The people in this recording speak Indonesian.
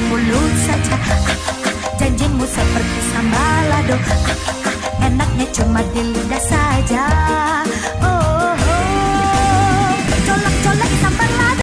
mulut saja. Janjimu seperti sambal lado, enaknya cuma di lidah saja.